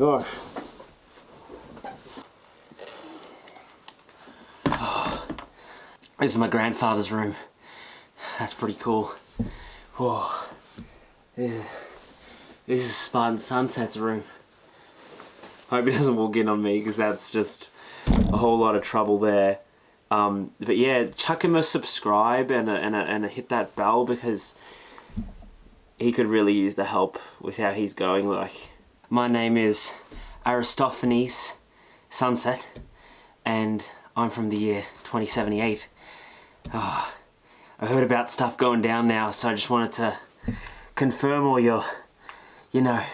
gosh. Oh, this is my grandfather's room. That's pretty cool. Whoa. Yeah. This is Spartan Sunset's room. Hope he doesn't walk in on me because that's just a whole lot of trouble there. But yeah, chuck him a subscribe and hit that bell because he could really use the help with how he's going. Like, my name is Aristophanes Sunset, and I'm from the year 2078. Oh, I heard about stuff going down now, so I just wanted to confirm all your, you know,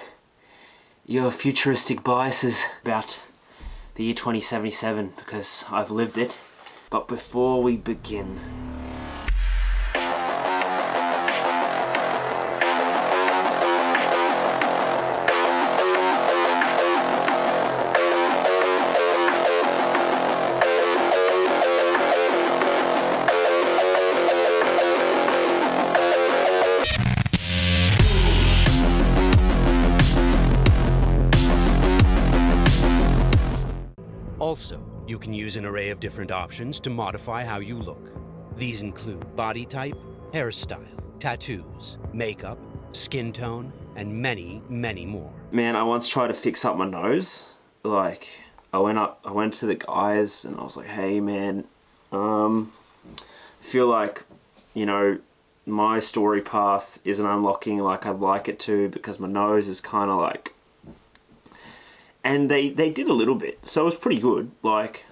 your futuristic biases about the year 2077 because I've lived it. But before we begin, also, you can use an array of different options to modify how you look. These include body type, hairstyle, tattoos, makeup, skin tone, and many, many more. man, I once tried to fix up my nose. Like, I went to the guys and I was like, hey man, feel like, you know, my story path isn't unlocking like I'd like it to because my nose is kind of like, and they did a little bit, so it was pretty good. Like,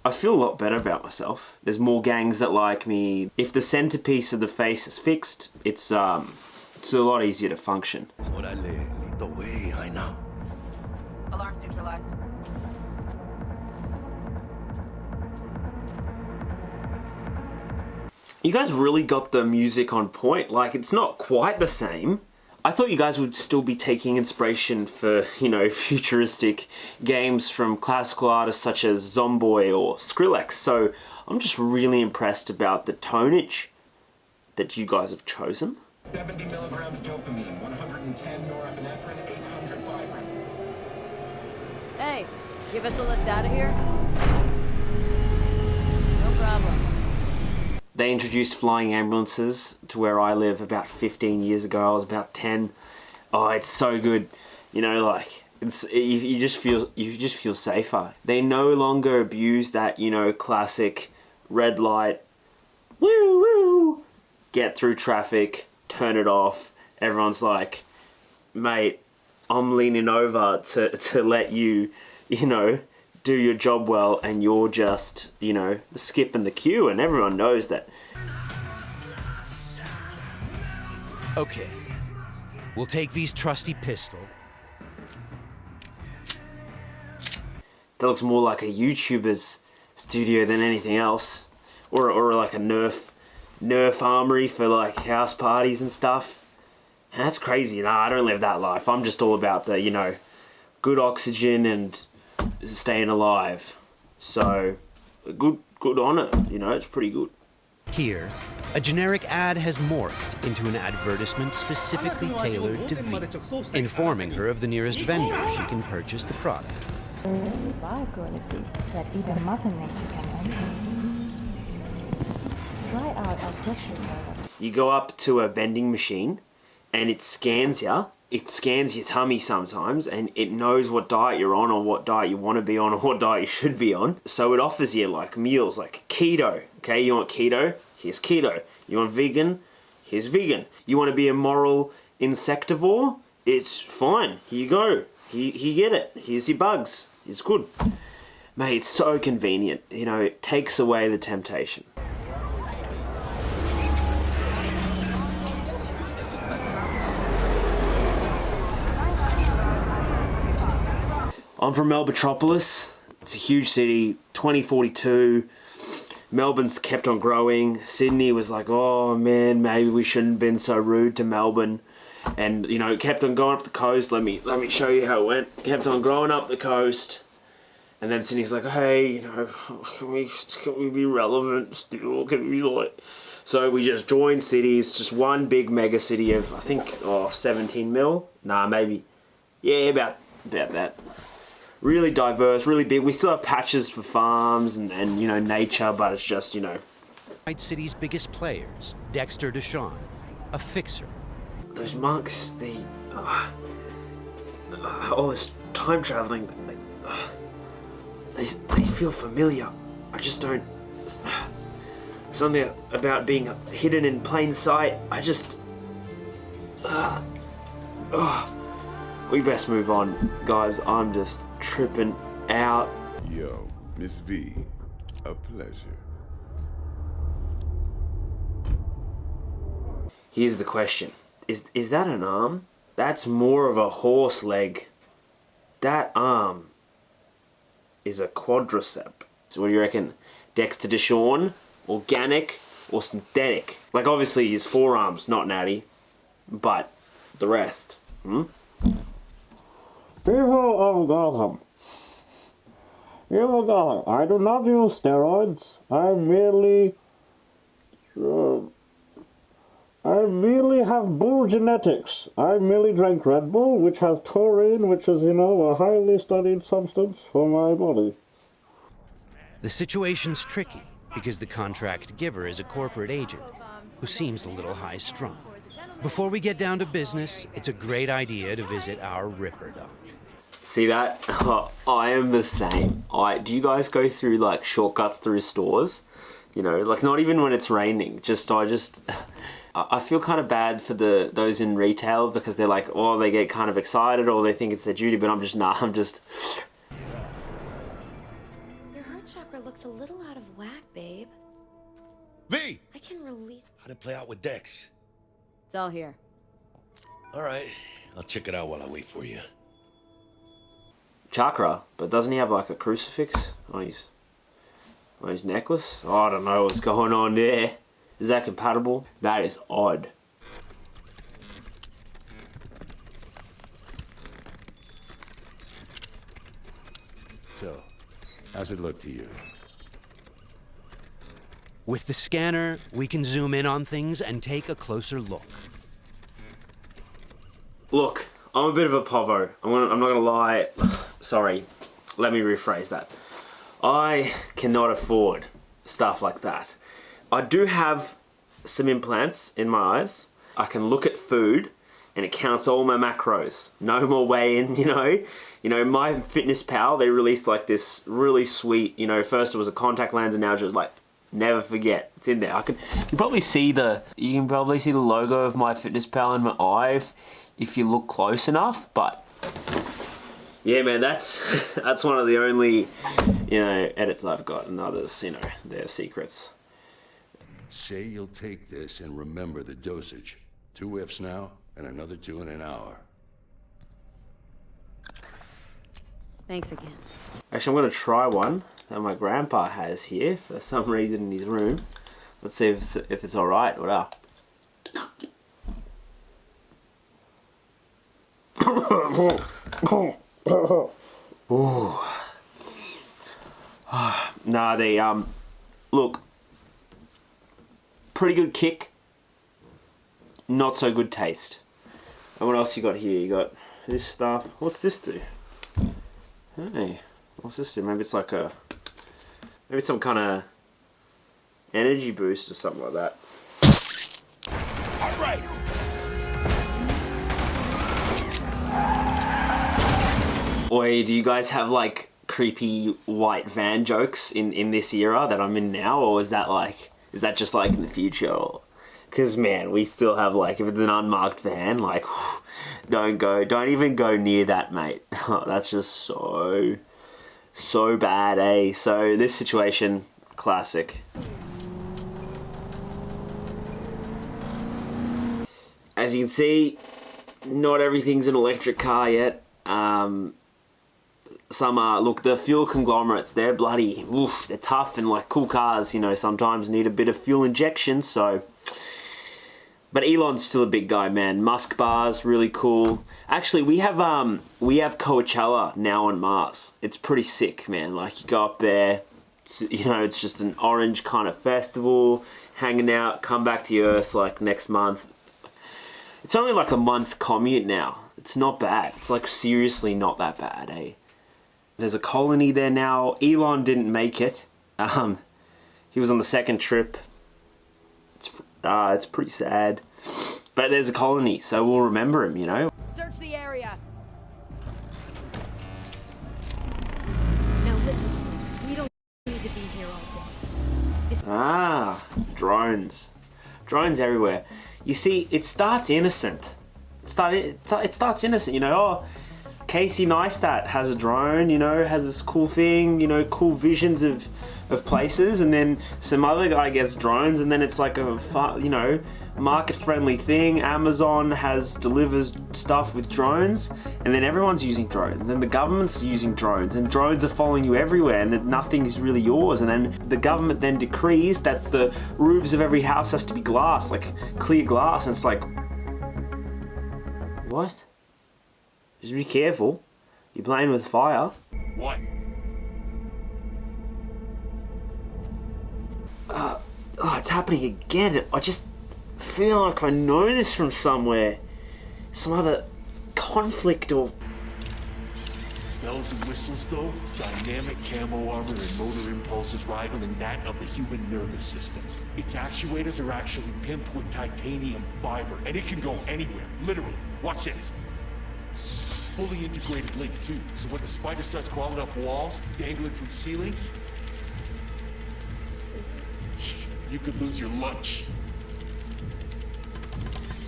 I feel a lot better about myself. There's more gangs that like me. If the centerpiece of the face is fixed, it's a lot easier to function. Alarms neutralized. You guys really got the music on point. Like, it's not quite the same. I thought you guys would still be taking inspiration for, you know, futuristic games from classical artists such as Zomboy or Skrillex. So I'm just really impressed about the tonnage that you guys have chosen. 70 milligrams dopamine, 110 norepinephrine, 800 fibrin. Hey, give us a lift out of here. No problem. They introduced flying ambulances to where I live about 15 years ago. I was about 10. Oh, it's so good. You know, like, you just feel safer. They no longer abuse that, you know, classic red light, woo woo, get through traffic, turn it off. Everyone's like, mate, I'm leaning over to let you, you know, do your job well, and you're just, you know, skipping the queue, and everyone knows that. Okay, we'll take V's trusty pistol. That looks more like a YouTuber's studio than anything else, or like a Nerf armory for like house parties and stuff. And that's crazy. Nah, I don't live that life. I'm just all about the, you know, good oxygen and staying alive. So good on it, you know, it's pretty good. Here, a generic ad has morphed into an advertisement specifically tailored to V, informing her of the nearest vendor she can purchase the product. Bar quality that even Mother Nature can. Try out our pressure roller. You go up to a vending machine and it scans you. It scans your tummy sometimes, and it knows what diet you're on, or what diet you want to be on, or what diet you should be on. So it offers you like meals like keto. Okay, you want keto? Here's keto. You want vegan? Here's vegan. You want to be a moral insectivore? It's fine. Here you go. You get it. Here's your bugs. It's good. Mate, it's so convenient. You know, it takes away the temptation. I'm from Melbotropolis. It's a huge city, 2042. Melbourne's kept on growing. Sydney was like, oh man, maybe we shouldn't have been so rude to Melbourne. And, you know, it kept on going up the coast. Let me show you how it went. Kept on growing up the coast. And then Sydney's like, hey, you know, can we be relevant still? Can we like... So we just joined cities, just one big mega city of, I think, 17 mil? Nah, maybe. Yeah, about about that. Really diverse, really big. We still have patches for farms and you know, nature, but it's just, you know. Night City's biggest players, Dexter Deshawn, a fixer. Those monks, all this time traveling, they feel familiar. I just don't. Something about being hidden in plain sight. I just. We best move on, guys. I'm just tripping out. Yo, Miss V, a pleasure. Here's the question. Is that an arm? That's more of a horse leg. That arm is a quadricep. So what do you reckon? Dexter Deshawn, organic or synthetic? Like obviously his forearms, not natty, but the rest. People of Gotham. I do not use steroids. I merely have bull genetics. I merely drank Red Bull, which has taurine, which is, you know, a highly studied substance for my body. The situation's tricky because the contract giver is a corporate agent who seems a little high-strung. Before we get down to business, it's a great idea to visit our Ripper Dog. See that? I am the same. Do you guys go through like shortcuts through stores? You know, like not even when it's raining. I feel kind of bad for those in retail because they're like, oh, they get kind of excited or they think it's their duty, but I'm just. Your heart chakra looks a little out of whack, babe. V! I can release. How'd it play out with Dex? It's all here. All right, I'll check it out while I wait for you. Chakra, but doesn't he have like a crucifix on his necklace? Oh, I don't know what's going on there. Is that compatible? That is odd. So, how's it look to you? With the scanner, we can zoom in on things and take a closer look. Look, I'm a bit of a povo. I'm not gonna lie. Sorry, let me rephrase that. I cannot afford stuff like that. I do have some implants in my eyes. I can look at food and it counts all my macros. No more weighing, you know. You know, my MyFitnessPal, they released like this really sweet, you know, first it was a contact lens and now just like, never forget. It's in there. You can probably see the logo of MyFitnessPal in my eye if you look close enough, but yeah, man, that's one of the only, you know, edits I've got, and others, you know, they're secrets. Say you'll take this and remember the dosage. 2 ifs now, and another 2 in an hour. Thanks again. Actually, I'm gonna try one that my grandpa has here for some reason in his room. Let's see if it's all right. What up? Ooh. Nah, they look, pretty good kick, not so good taste. And what else you got here? You got this stuff. What's this do? Hey, what's this do? Maybe it's like maybe some kind of energy boost or something like that. All right. Oi, do you guys have like creepy white van jokes in this era that I'm in now, or is that just like in the future? Because man, we still have like, if it's an unmarked van, like don't even go near that, mate. That's just so bad, eh? So this situation, classic. As you can see, not everything's an electric car yet. Some are, look, the fuel conglomerates, they're bloody, oof, they're tough, and like cool cars, you know, sometimes need a bit of fuel injection, so. But Elon's still a big guy, man. Musk bars, really cool. Actually, we have Coachella now on Mars. It's pretty sick, man. Like, you go up there, you know, it's just an orange kind of festival, hanging out, come back to Earth like next month. It's only like a month commute now. It's not bad. It's like seriously not that bad, eh? There's a colony there now. Elon didn't make it. He was on the second trip. It's pretty sad. But there's a colony, so we'll remember him, you know? Search the area. Now listen, please. We don't need to be here all day. Drones. Drones everywhere. You see, it starts innocent. It starts innocent, you know? Oh, Casey Neistat has a drone, you know, has this cool thing, you know, cool visions of places, and then some other guy gets drones, and then it's like a, you know, market-friendly thing. Amazon delivers stuff with drones, and then everyone's using drones, and then the government's using drones, and drones are following you everywhere, and then nothing is really yours, and then the government then decrees that the roofs of every house has to be glass, like clear glass, and it's like, what? Just be careful. You're playing with fire. What? It's happening again. I just feel like I know this from somewhere. Some other conflict or... Bells and whistles though, dynamic camo armor and motor impulses rivaling that of the human nervous system. Its actuators are actually pimped with titanium fiber, and it can go anywhere, literally. Watch this. Fully integrated link too, so when the spider starts crawling up walls, dangling from ceilings, you could lose your lunch.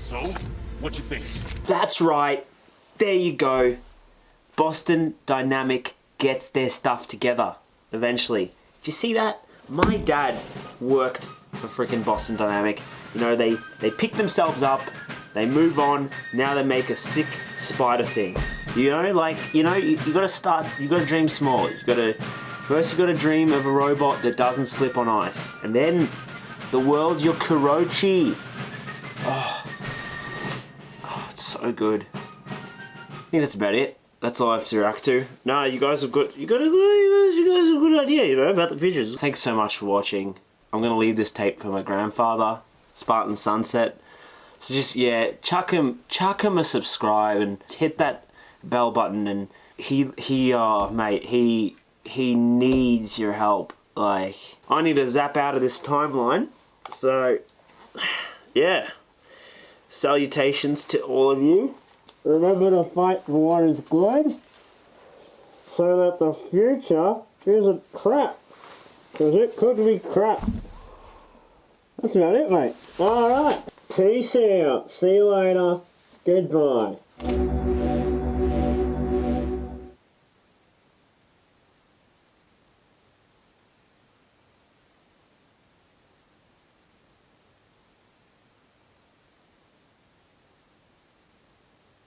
So, what you think? That's right. There you go. Boston Dynamic gets their stuff together, eventually. Did you see that? My dad worked for freaking Boston Dynamic. You know, they pick themselves up, they move on, now they make a sick spider thing. You know, like, you know, you gotta dream small. First you gotta dream of a robot that doesn't slip on ice. And then, the world's your Kurochi. Oh, it's so good. I think that's about it. That's all I have to react to. No, you guys have got a good idea, you know, about the visuals. Thanks so much for watching. I'm gonna leave this tape for my grandfather, Spartan Sunset. So just, yeah, chuck him a subscribe and hit that bell button, and he needs your help. Like, I need to zap out of this timeline. So, yeah. Salutations to all of you. Remember to fight for what is good, so that the future isn't crap. Because it could be crap. That's about it, mate. Alright. Peace out. See you later. Goodbye.